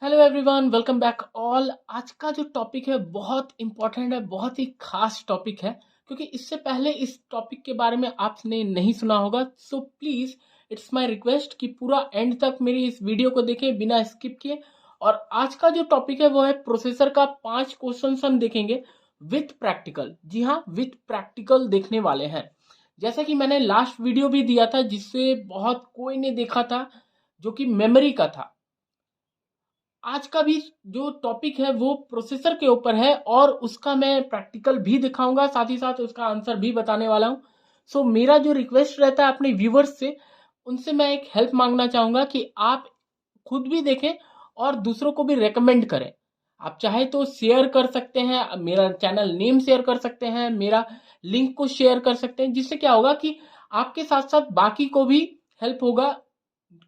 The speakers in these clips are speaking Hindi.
Hello everyone, welcome back all. आज का जो टॉपिक है बहुत इंपॉर्टेंट है, बहुत ही खास टॉपिक है क्योंकि इससे पहले इस टॉपिक के बारे में आपने नहीं सुना होगा। So please it's my request कि पूरा एंड तक मेरी इस वीडियो को देखें बिना स्किप किए। और आज का जो टॉपिक है वो है प्रोसेसर का 5 क्वेश्चन हम देखेंगे विथ प्रैक्टिकल। जी हाँ, विथ प्रैक्टिकल देखने वाले हैं। जैसा कि मैंने लास्ट वीडियो भी दिया था जिससे बहुत कोई ने देखा था, जो कि मेमोरी का था। आज का भी जो टॉपिक है वो प्रोसेसर के ऊपर है और उसका मैं प्रैक्टिकल भी दिखाऊंगा, साथ ही साथ उसका आंसर भी बताने वाला हूं। सो मेरा जो रिक्वेस्ट रहता है अपने व्यूवर्स से, उनसे मैं एक हेल्प मांगना चाहूंगा कि आप खुद भी देखें और दूसरों को भी रेकमेंड करें। आप चाहे तो शेयर कर सकते हैं, मेरा चैनल नेम शेयर कर सकते हैं, मेरा लिंक को शेयर कर सकते हैं, जिससे क्या होगा कि आपके साथ साथ बाकी को भी हेल्प होगा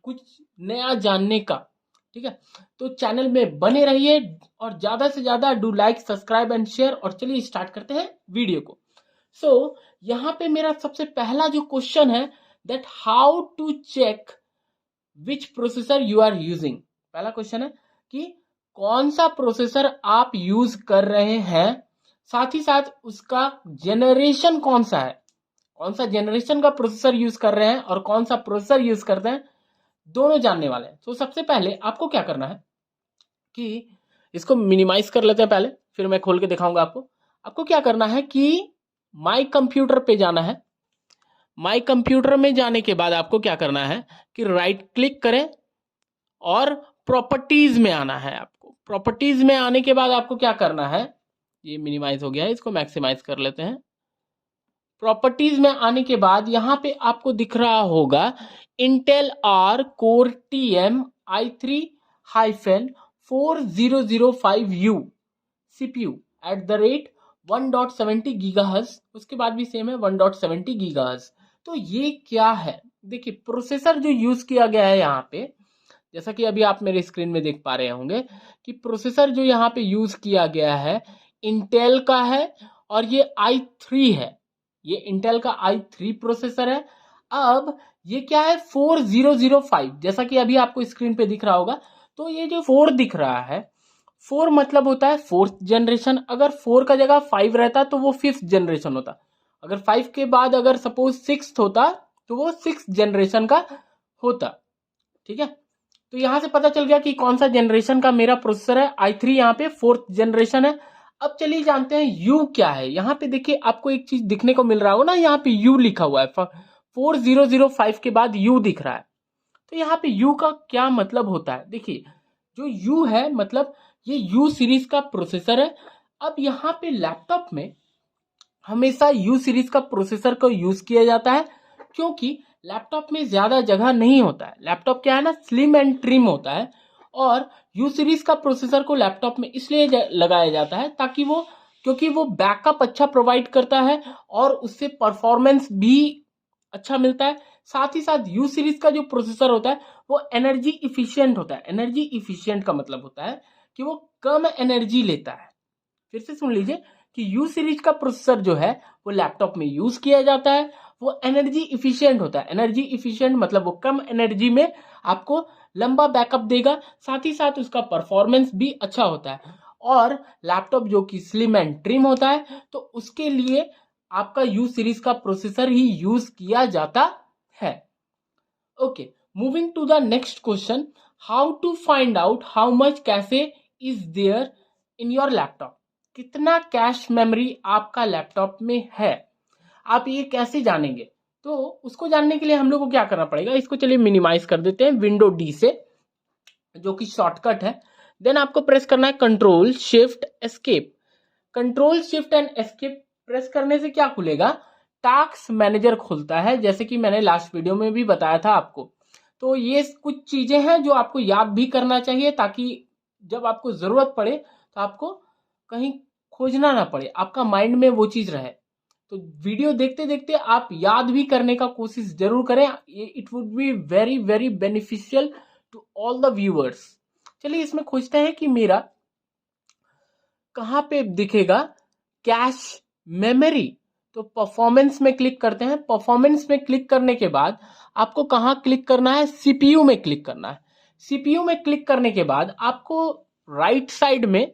कुछ नया जानने का। ठीक है, तो चैनल में बने रहिए और ज्यादा से ज्यादा do like subscribe and share. और चलिए स्टार्ट करते हैं वीडियो को। यहाँ पे मेरा सबसे पहला जो क्वेश्चन है, that how to check which processor you are using. पहला क्वेश्चन है कि कौन सा प्रोसेसर आप यूज कर रहे हैं, साथ ही साथ उसका जेनरेशन कौन सा है, कौन सा जेनरेशन का प्रोसेसर यूज कर रहे हैं और कौन सा प्रोसेसर यूज करते हैं, दोनों जानने वाले हैं। तो सबसे पहले आपको क्या करना है कि इसको मिनिमाइज कर लेते हैं पहले, फिर मैं खोल के दिखाऊंगा आपको। आपको क्या करना है कि माई कंप्यूटर पे जाना है। माई कंप्यूटर में जाने के बाद आपको क्या करना है कि राइट क्लिक करें और प्रॉपर्टीज में आना है। आपको प्रॉपर्टीज में आने के बाद आपको क्या करना है, ये मिनिमाइज हो गया है, इसको मैक्सिमाइज कर लेते हैं। प्रॉपर्टीज में आने के बाद यहाँ पे आपको दिख रहा होगा Intel R core TM i3-4005U CPU at the rate 1.70 gigahertz. उसके बाद भी सेम है 1.70 गीगाहर्ट्ज। तो ये क्या है, देखिए प्रोसेसर जो यूज किया गया है यहाँ पे, जैसा कि अभी आप मेरे स्क्रीन में देख पा रहे होंगे कि प्रोसेसर जो यहाँ पे यूज किया गया है इंटेल का है और ये i3 है। ये इंटेल का i3 प्रोसेसर है। अब ये क्या है 4005, जैसा कि अभी आपको स्क्रीन पे दिख रहा होगा। तो ये जो 4 दिख रहा है, 4 मतलब होता है फोर्थ जनरेशन। अगर 4 का जगह 5 रहता तो वो फिफ्थ जनरेशन होता। अगर 5 के बाद अगर सपोज 6 होता तो वो 6 जनरेशन का होता। ठीक है, तो यहां से पता चल गया कि कौन सा जनरेशन का मेरा प्रोसेसर है। i3 यहाँ पे 4th जनरेशन है। अब चलिए जानते हैं यू क्या है। यहाँ पे देखिए आपको एक चीज दिखने को मिल रहा हो ना, यहाँ पे यू लिखा हुआ है, 4005 के बाद यू दिख रहा है। तो यहाँ पे यू का क्या मतलब होता है, देखिए जो यू है मतलब ये यू सीरीज का प्रोसेसर है। अब यहाँ पे लैपटॉप में हमेशा यू सीरीज का प्रोसेसर को यूज किया जाता है क्योंकि लैपटॉप में ज्यादा जगह नहीं होता है। लैपटॉप क्या है ना, स्लिम एंड ट्रिम होता है। और यू सीरीज का प्रोसेसर को लैपटॉप में इसलिए लगाया जाता है ताकि वो, क्योंकि वो बैकअप अच्छा प्रोवाइड करता है और उससे परफॉर्मेंस भी अच्छा मिलता है। साथ ही साथ यू सीरीज का जो प्रोसेसर होता है वो एनर्जी इफिशियंट होता है। एनर्जी इफिशियंट का मतलब होता है कि वो कम एनर्जी लेता है। फिर से सुन लीजिए कि यू सीरीज का प्रोसेसर जो है वो लैपटॉप में यूज किया जाता है, वो एनर्जी इफिशियंट होता है। एनर्जी इफिशियंट मतलब वो कम एनर्जी में आपको लंबा बैकअप देगा, साथ ही साथ उसका परफॉर्मेंस भी अच्छा होता है। और लैपटॉप जो कि स्लिम एंड ट्रिम होता है तो उसके लिए आपका यू सीरीज का प्रोसेसर ही यूज किया जाता है। Okay, moving to the next question, how to find out how much cache is there in your laptop. कितना कैश मेमोरी आपका लैपटॉप में है, आप ये कैसे जानेंगे। तो उसको जानने के लिए हम लोग को क्या करना पड़ेगा, इसको चलिए मिनिमाइज कर देते हैं विंडो डी से, जो कि शॉर्टकट है। देन आपको प्रेस करना है control shift escape. Control shift and escape press करने से क्या खुलेगा, टास्क मैनेजर खुलता है, जैसे कि मैंने लास्ट वीडियो में भी बताया था आपको। तो ये कुछ चीजें हैं जो आपको याद भी करना चाहिए ताकि जब आपको जरूरत पड़े तो आपको कहीं खोजना ना पड़े, आपका माइंड में वो चीज रहे। तो वीडियो देखते देखते आप याद भी करने का कोशिश जरूर करें, it would be very very beneficial to all the viewers. चलिए इसमें खोजते हैं कि मेरा कहां पे दिखेगा कैश मेमोरी। तो परफॉर्मेंस में क्लिक करते हैं। परफॉर्मेंस में क्लिक करने के बाद आपको कहां क्लिक करना है, सीपीयू में क्लिक करना है। सीपीयू में क्लिक करने के बाद आपको राइट साइड में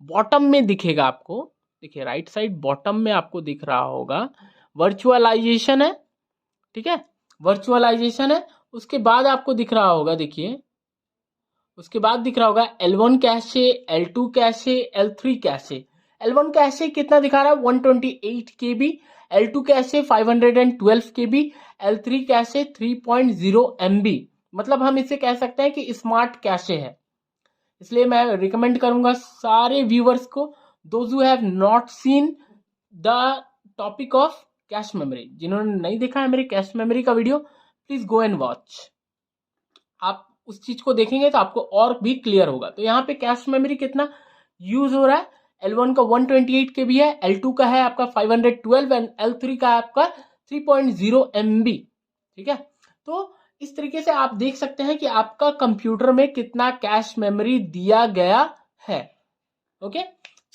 बॉटम में दिखेगा, आपको देखिए राइट साइड बॉटम में आपको दिख रहा होगा वर्चुअलाइजेशन है, ठीक है, वर्चुअलाइजेशन है। उसके बाद आपको दिख रहा होगा, देखिए उसके बाद दिख रहा होगा L1 cache, L2 cache, L3 cache. L1 cache कितना दिखा रहा है 128 KB, L2 cache 512 KB, L3 cache 3.0 MB। मतलब हम इसे कह सकते हैं कि स्मार्ट कैशे है। इसलिए मैं रिकमेंड करूंगा सारे व्यूअर्स को, those who have not seen the topic of cache memory, जिन्होंने नहीं देखा है मेरे कैश मेमोरी का video, please go and watch. आप उस चीज को देखेंगे तो आपको और भी क्लियर होगा। तो यहाँ पे कैश मेमोरी कितना यूज हो रहा है, L1 का 128 KB है, L2 का है आपका 512 एंड L3 का है आपका 3.0 MB, ठीक है। तो इस तरीके से आप देख सकते हैं कि आपका कंप्यूटर में कितना कैश मेमोरी दिया गया है। ओके,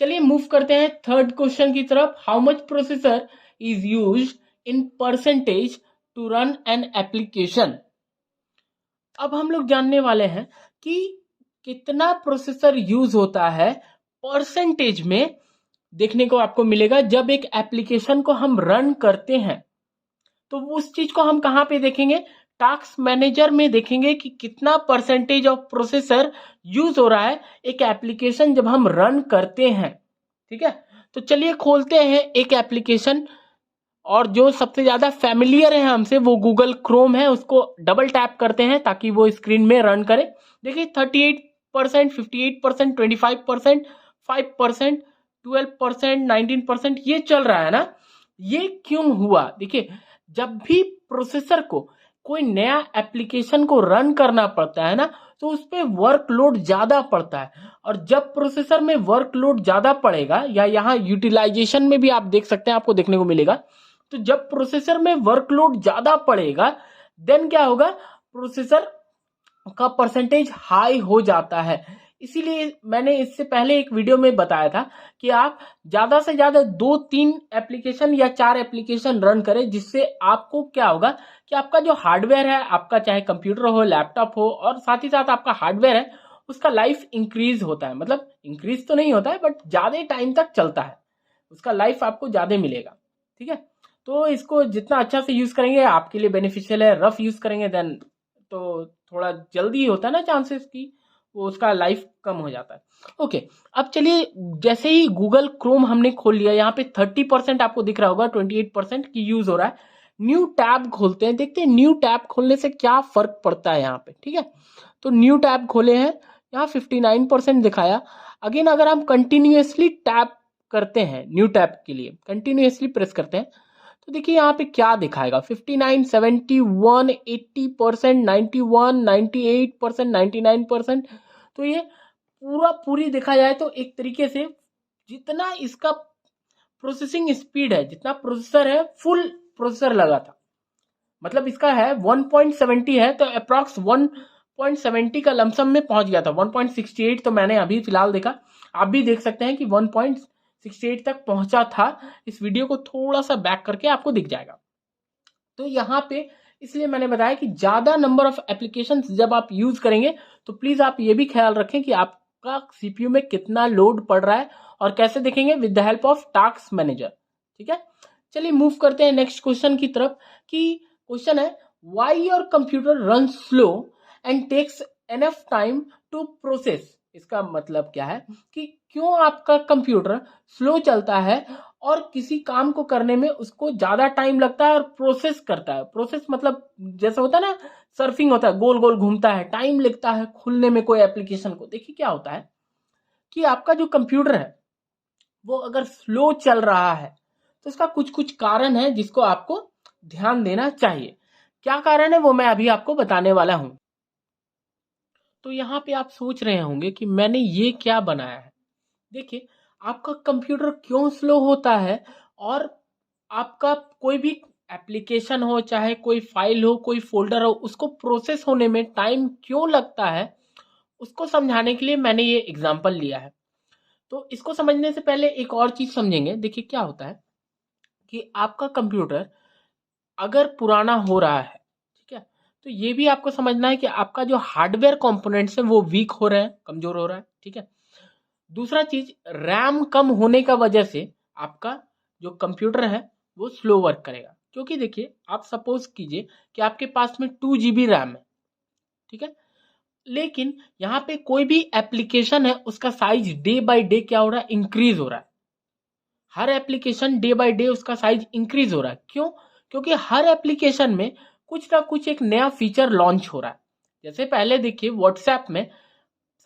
चलिए मूव करते हैं थर्ड क्वेश्चन की तरफ। How much processor is used in percentage to run an application. अब हम लोग जानने वाले हैं कि कितना प्रोसेसर यूज होता है परसेंटेज में। देखने को आपको मिलेगा जब एक एप्लीकेशन को हम रन करते हैं, तो उस चीज को हम कहां पे देखेंगे, टास्क मैनेजर में देखेंगे कि कितना परसेंटेज ऑफ प्रोसेसर यूज हो रहा है एक एप्लीकेशन जब हम रन करते हैं, ठीक है। तो चलिए खोलते हैं एक एप्लीकेशन, और जो सबसे ज्यादा फैमिलियर है हमसे वो गूगल क्रोम है, उसको डबल टैप करते हैं ताकि वो स्क्रीन में रन करे। देखिए 38%, 58%, 25%, 5%, 12%, 19% ये चल रहा है ना। ये क्यों हुआ, देखिए जब भी प्रोसेसर को कोई नया एप्लीकेशन को रन करना पड़ता है ना, तो उस पर वर्कलोड ज्यादा पड़ता है। और जब प्रोसेसर में वर्कलोड ज्यादा पड़ेगा, या यहाँ यूटिलाइजेशन में भी आप देख सकते हैं, आपको देखने को मिलेगा, तो जब प्रोसेसर में वर्कलोड ज्यादा पड़ेगा देन क्या होगा, प्रोसेसर का परसेंटेज हाई हो जाता है। इसीलिए मैंने इससे पहले एक वीडियो में बताया था कि आप ज्यादा से ज्यादा 2-3 एप्लीकेशन या 4 एप्लीकेशन रन करें, जिससे आपको क्या होगा कि आपका जो हार्डवेयर है, आपका चाहे कंप्यूटर हो, लैपटॉप हो, और साथ ही साथ आपका हार्डवेयर है, उसका लाइफ इंक्रीज होता है। मतलब इंक्रीज तो नहीं होता है बट ज्यादा टाइम तक चलता है, उसका लाइफ आपको ज्यादा मिलेगा, ठीक है। तो इसको जितना अच्छा से यूज करेंगे आपके लिए बेनिफिशियल है। रफ यूज करेंगे देन तो थोड़ा जल्दी होता है ना चांसेस की वो उसका लाइफ कम हो जाता है। ओके, अब चलिए जैसे ही गूगल क्रोम हमने खोल लिया, यहाँ पे 30% आपको दिख रहा होगा, 28% की यूज हो रहा है। न्यू टैब खोलते हैं, देखते हैं न्यू टैब खोलने से क्या फर्क पड़ता है यहाँ पे, ठीक है। तो न्यू टैब खोले हैं, यहाँ 59% दिखाया। अगेन अगर हम कंटिन्यूअसली टैब करते हैं, न्यू टैब के लिए कंटिन्यूअसली प्रेस करते हैं, तो देखिए यहाँ पे क्या दिखाएगा, 59, 71, 80%, 91, 98%, 99%। तो ये पूरी देखा जाए तो एक तरीके से जितना इसका प्रोसेसिंग स्पीड है, जितना प्रोसेसर है, फुल प्रोसेसर लगा था। मतलब इसका है 1.70 है, तो अप्रॉक्स 1.70 का लमसम में पहुंच गया था। 1.68 तो मैंने अभी फिलहाल देखा, आप भी देख सकते हैं कि 1.68 तक पहुंचा था। इस वीडियो को थोड़ा सा बैक करके आपको दिख जाएगा। तो यहाँ पे इसलिए मैंने बताया कि ज्यादा नंबर ऑफ एप्लीकेशन जब आप यूज करेंगे तो प्लीज आप ये भी ख्याल रखें कि आपका सीपीयू में कितना लोड पड़ रहा है, और कैसे देखेंगे, with the help of task manager, ठीक है। चलिए मूव करते हैं नेक्स्ट क्वेश्चन की तरफ, कि क्वेश्चन है why your computer run slow and takes enough time to process. इसका मतलब क्या है कि क्यों आपका कंप्यूटर स्लो चलता है और किसी काम को करने में उसको ज्यादा टाइम लगता है और प्रोसेस करता है। प्रोसेस मतलब जैसे होता है ना, सर्फिंग होता है, गोल गोल घूमता है, टाइम लगता है खुलने में कोई एप्लीकेशन को। देखिए क्या होता है कि आपका जो कंप्यूटर है वो अगर स्लो चल रहा है तो इसका कुछ कुछ कारण है जिसको आपको ध्यान देना चाहिए। क्या कारण है वो मैं अभी आपको बताने वाला हूं। तो यहाँ पे आप सोच रहे होंगे कि मैंने ये क्या बनाया है। देखिए आपका कंप्यूटर क्यों स्लो होता है, और आपका कोई भी एप्लीकेशन हो, चाहे कोई फाइल हो, कोई फोल्डर हो, उसको प्रोसेस होने में टाइम क्यों लगता है, उसको समझाने के लिए मैंने ये एग्जांपल लिया है। तो इसको समझने से पहले एक और चीज समझेंगे। देखिए क्या होता है कि आपका कंप्यूटर अगर पुराना हो रहा है, ठीक है, तो ये भी आपको समझना है कि आपका जो हार्डवेयर कंपोनेंट्स है वो वीक हो रहे हैं, कमजोर हो रहा है, ठीक है। दूसरा चीज, रैम कम होने का वजह से आपका जो कंप्यूटर है वो स्लो वर्क करेगा। क्योंकि देखिए, आप सपोज कीजिए कि आपके पास में 2 GB रैम है, ठीक है, लेकिन यहाँ पे कोई भी एप्लीकेशन है उसका साइज डे बाय डे क्या हो रहा है, इंक्रीज हो रहा है। हर एप्लीकेशन डे बाय डे उसका साइज इंक्रीज हो रहा है। क्यों? क्योंकि हर एप्लीकेशन में कुछ ना कुछ एक नया फीचर लॉन्च हो रहा है। जैसे पहले देखिए, व्हाट्सएप में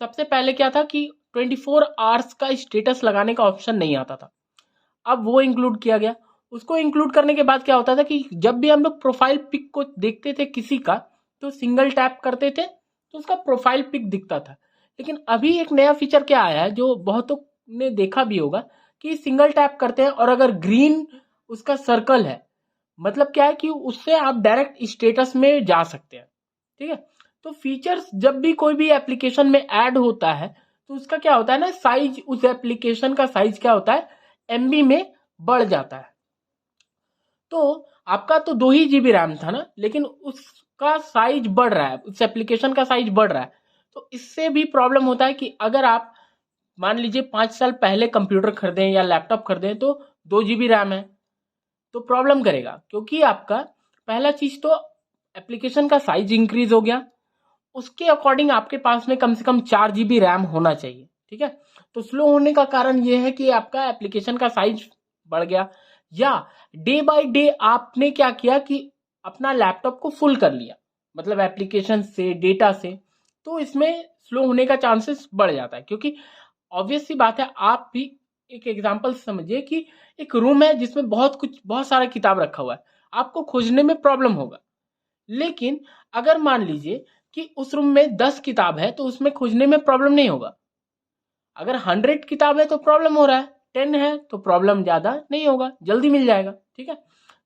सबसे पहले क्या था कि 24 आवर्स का स्टेटस लगाने का ऑप्शन नहीं आता था, अब वो इंक्लूड किया गया। उसको इंक्लूड करने के बाद क्या होता था कि जब भी हम लोग प्रोफाइल पिक को देखते थे किसी का, तो सिंगल टैप करते थे तो उसका प्रोफाइल पिक दिखता था। लेकिन अभी एक नया फीचर क्या आया है जो बहुतों ने देखा भी होगा, कि सिंगल टैप करते हैं और अगर ग्रीन उसका सर्कल है, मतलब क्या है कि उससे आप डायरेक्ट स्टेटस में जा सकते हैं, ठीक है। तो फीचर्स जब भी कोई भी एप्लीकेशन में ऐड होता है तो उसका क्या होता है ना, साइज, उस एप्लीकेशन का साइज क्या होता है, MB में बढ़ जाता है। तो आपका तो 2 ही GB रैम था ना, लेकिन उसका साइज बढ़ रहा है, उस एप्लीकेशन का साइज बढ़ रहा है। तो इससे भी प्रॉब्लम होता है कि अगर आप मान लीजिए 5 साल पहले कंप्यूटर खरीदें या लैपटॉप खरीदें तो 2 GB रैम है, तो प्रॉब्लम करेगा। क्योंकि आपका पहला चीज तो एप्लीकेशन का साइज इंक्रीज हो गया, उसके अकॉर्डिंग आपके पास में कम से कम 4 GB रैम होना चाहिए, ठीक है। तो स्लो होने का कारण यह है कि आपका एप्लीकेशन का साइज बढ़ गया, या डे बाय डे आपने क्या किया कि अपना लैपटॉप को फुल कर लिया, मतलब एप्लीकेशन से, डेटा से, तो इसमें स्लो होने का चांसेस बढ़ जाता है। क्योंकि ऑब्वियस सी बात है, आप भी एक एग्जांपल समझिए कि एक रूम है जिसमें बहुत सारा किताब रखा हुआ है, आपको खोजने में प्रॉब्लम होगा। लेकिन अगर मान लीजिए कि उस रूम में 10 किताब है तो उसमें खोजने में प्रॉब्लम नहीं होगा। अगर 100 किताब है तो प्रॉब्लम हो रहा है, 10 है तो प्रॉब्लम ज्यादा नहीं होगा, जल्दी मिल जाएगा, ठीक है।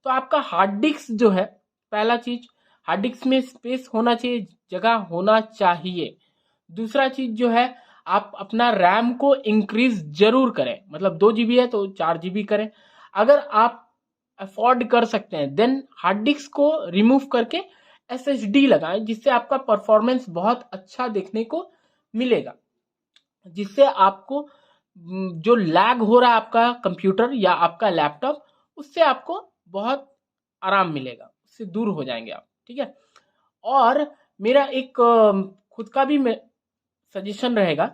तो आपका हार्ड डिस्क जो है, पहला चीज, हार्ड डिस्क में स्पेस होना चाहिए, जगह होना चाहिए। दूसरा चीज जो है, आप अपना रैम को इंक्रीज जरूर करें, मतलब 2 GB है तो 4 GB करें। अगर आप अफोर्ड कर सकते हैं देन हार्ड डिस्क को रिमूव करके SSD लगाएं, जिससे आपका परफॉर्मेंस बहुत अच्छा देखने को मिलेगा, जिससे आपको जो लैग हो रहा है आपका कंप्यूटर या आपका लैपटॉप, उससे आपको बहुत आराम मिलेगा, उससे दूर हो जाएंगे आप, ठीक है। और मेरा एक खुद का भी सजेशन रहेगा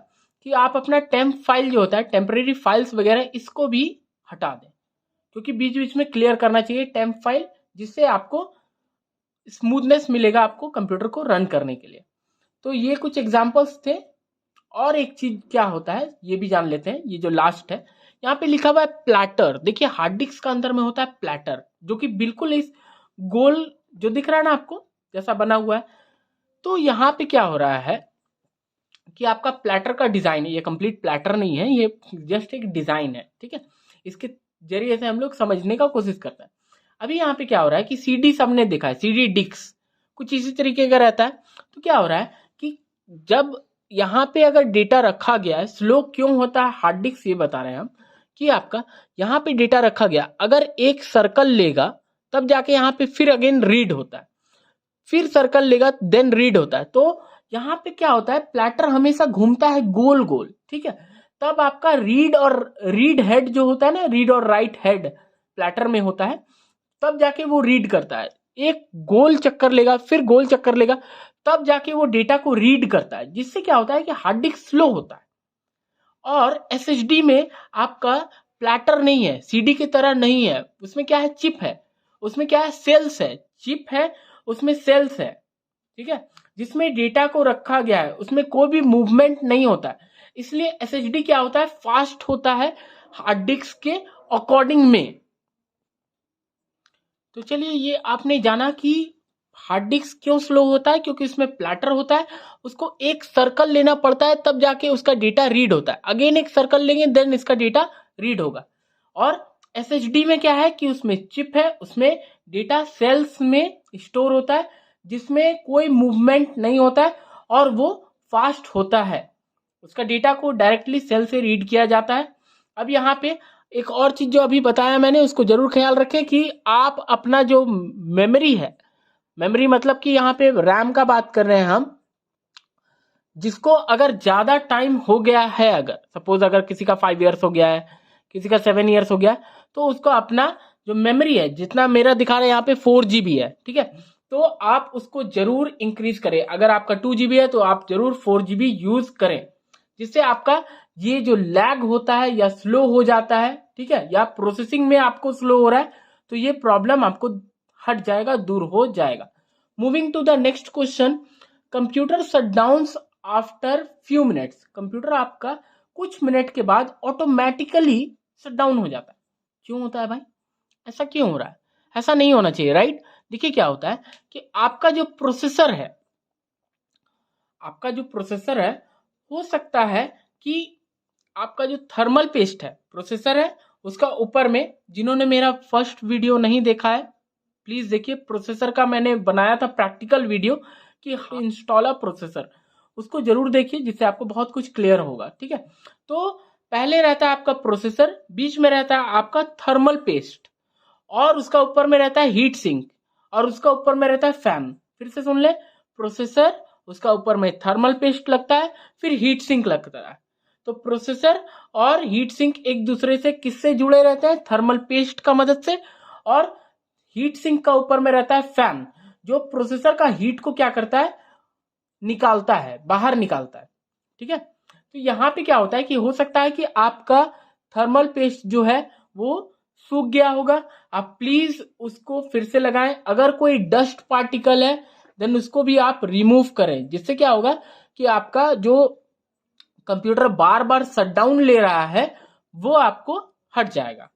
कि आप अपना टेम्प फाइल जो होता है, टेम्परेरी फाइल्स वगैरह, इसको भी हटा दें, क्योंकि बीच बीच में क्लियर करना चाहिए टेम्प फाइल, जिससे आपको स्मूथनेस मिलेगा आपको कंप्यूटर को रन करने के लिए। तो ये कुछ एग्जांपल्स थे। और एक चीज क्या होता है ये भी जान लेते हैं, ये जो लास्ट है, यहाँ पे लिखा हुआ है प्लैटर। देखिए, हार्ड डिस्क का अंदर में होता है प्लैटर, जो कि बिल्कुल इस गोल जो दिख रहा है ना आपको, जैसा बना हुआ है। तो यहाँ पे क्या हो रहा है कि आपका प्लैटर का डिजाइन है, ये कंप्लीट प्लैटर नहीं है, ये जस्ट एक डिजाइन है, ठीक है। इसके जरिए से हम लोग समझने का कोशिश करते हैं। अभी यहाँ पे क्या हो रहा है कि CD सबने देखा है, CD डिस्क कुछ इसी तरीके का रहता है। तो क्या हो रहा है कि जब यहाँ पे अगर डेटा रखा गया है, स्लो क्यों होता है हार्ड डिस्क, ये बता रहे हैं हम, कि आपका यहाँ पे डेटा रखा गया, अगर एक सर्कल लेगा तब जाके यहाँ पे फिर अगेन रीड होता है, फिर सर्कल लेगा देन रीड होता है। तो यहाँ पे क्या होता है, प्लैटर हमेशा घूमता है गोल गोल, ठीक है। तब आपका रीड और रीड हेड जो होता है ना, रीड और राइट हेड प्लैटर में होता है, तब जाके वो रीड करता है। एक गोल चक्कर लेगा, फिर गोल चक्कर लेगा, तब जाके वो डेटा को रीड करता है, जिससे क्या होता है कि हार्ड डिस्क स्लो होता है। और SSD में आपका प्लैटर नहीं है, CD की तरह नहीं है, उसमें क्या है, चिप है, उसमें क्या है, सेल्स है, चिप है उसमें सेल्स है, ठीक है, जिसमें डेटा को रखा गया है, उसमें कोई भी मूवमेंट नहीं होता है। इसलिए SSD क्या होता है, फास्ट होता है हार्ड डिस्क के अकॉर्डिंग में। तो चलिए, ये आपने जाना कि हार्ड डिस्क क्यों स्लो होता है, क्योंकि उसमें प्लैटर होता है, उसको एक सर्कल लेना पड़ता है तब जाके उसका डेटा रीड होता है, अगेन एक सर्कल लेंगे देन इसका डेटा रीड होगा। और SSD में क्या है कि उसमें चिप है, उसमें डेटा सेल्स में स्टोर होता है, जिसमें कोई मूवमेंट नहीं होता है और वो फास्ट होता है, उसका डेटा को डायरेक्टली सेल से रीड किया जाता है। अब यहाँ पे एक और चीज जो अभी बताया मैंने, उसको जरूर ख्याल रखें कि आप अपना जो मेमोरी है, मेमोरी मतलब कि यहाँ पे रैम का बात कर रहे हैं हम, जिसको अगर ज़्यादा टाइम हो गया है, अगर सपोज अगर किसी का 5 ईयर्स हो गया है, किसी का 7 ईयर्स हो गया है, तो उसको अपना जो मेमोरी है, जितना मेरा दिखा रहा है यहाँ पे 4 GB है, ठीक है, तो आप उसको जरूर इंक्रीज करें। अगर आपका 2 GB है तो आप जरूर 4 GB यूज करें, जिससे आपका ये जो लैग होता है या स्लो हो जाता है, ठीक है, या प्रोसेसिंग में आपको स्लो हो रहा है, तो ये प्रॉब्लम आपको हट जाएगा, दूर हो जाएगा। Moving to the next question, computer shut down after few minutes. Computer आपका कुछ मिनट के बाद ऑटोमेटिकली शट डाउन हो जाता है। क्यों होता है भाई, ऐसा क्यों हो रहा है? ऐसा नहीं होना चाहिए, राइट। देखिए क्या होता है कि आपका जो प्रोसेसर है, हो सकता है कि आपका जो थर्मल पेस्ट है, प्रोसेसर है उसका ऊपर में, जिन्होंने मेरा फर्स्ट वीडियो नहीं देखा है प्लीज देखिए, प्रोसेसर का मैंने बनाया था प्रैक्टिकल वीडियो कि इंस्टॉल अ प्रोसेसर, उसको जरूर देखिए, जिससे आपको बहुत कुछ क्लियर होगा, ठीक है। तो पहले रहता है आपका प्रोसेसर, बीच में रहता है आपका थर्मल पेस्ट, और उसका ऊपर में रहता है हीट सिंक, और उसका ऊपर में रहता है फैन। फिर से सुन ले, प्रोसेसर, उसका ऊपर में थर्मल पेस्ट लगता है, फिर हीट सिंक लगता है। तो प्रोसेसर और हीट सिंक एक दूसरे से किससे जुड़े रहते हैं? थर्मल पेस्ट का मदद से। और हीट सिंक का ऊपर में रहता है फैन, जो प्रोसेसर का हीट को क्या करता है, निकालता है, बाहर निकालता है, ठीक है। तो यहाँ पे क्या होता है कि हो सकता है कि आपका थर्मल पेस्ट जो है वो सूख गया होगा, आप प्लीज उसको फिर से लगाएं। अगर कोई डस्ट पार्टिकल है देन उसको भी आप रिमूव करें, जिससे क्या होगा कि आपका जो कंप्यूटर बार बार शट डाउन ले रहा है वो आपको हट जाएगा,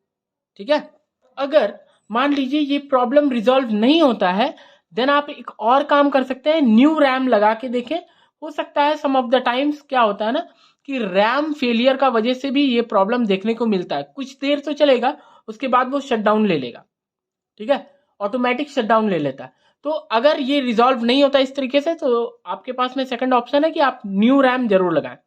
ठीक है। अगर मान लीजिए ये प्रॉब्लम रिजॉल्व नहीं होता है, देन आप एक और काम कर सकते हैं, न्यू रैम लगा के देखें। हो सकता है सम ऑफ द टाइम्स क्या होता है ना कि रैम फेलियर का वजह से भी ये प्रॉब्लम देखने को मिलता है। कुछ देर तो चलेगा, उसके बाद वो शट डाउन ले लेगा, ठीक है, ऑटोमेटिक शट डाउन ले लेता है। तो अगर ये रिजॉल्व नहीं होता इस तरीके से, तो आपके पास में सेकंड ऑप्शन है कि आप न्यू रैम जरूर लगाएं।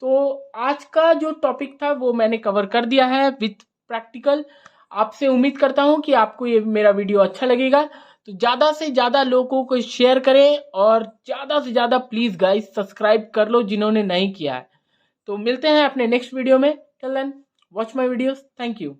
तो आज का जो टॉपिक था वो मैंने कवर कर दिया है विथ प्रैक्टिकल। आपसे उम्मीद करता हूं कि आपको ये मेरा वीडियो अच्छा लगेगा, तो ज़्यादा से ज़्यादा लोगों को शेयर करें, और ज़्यादा से ज़्यादा प्लीज़ गाइस सब्सक्राइब कर लो जिन्होंने नहीं किया है। तो मिलते हैं अपने नेक्स्ट वीडियो में, till then watch my videos, thank you.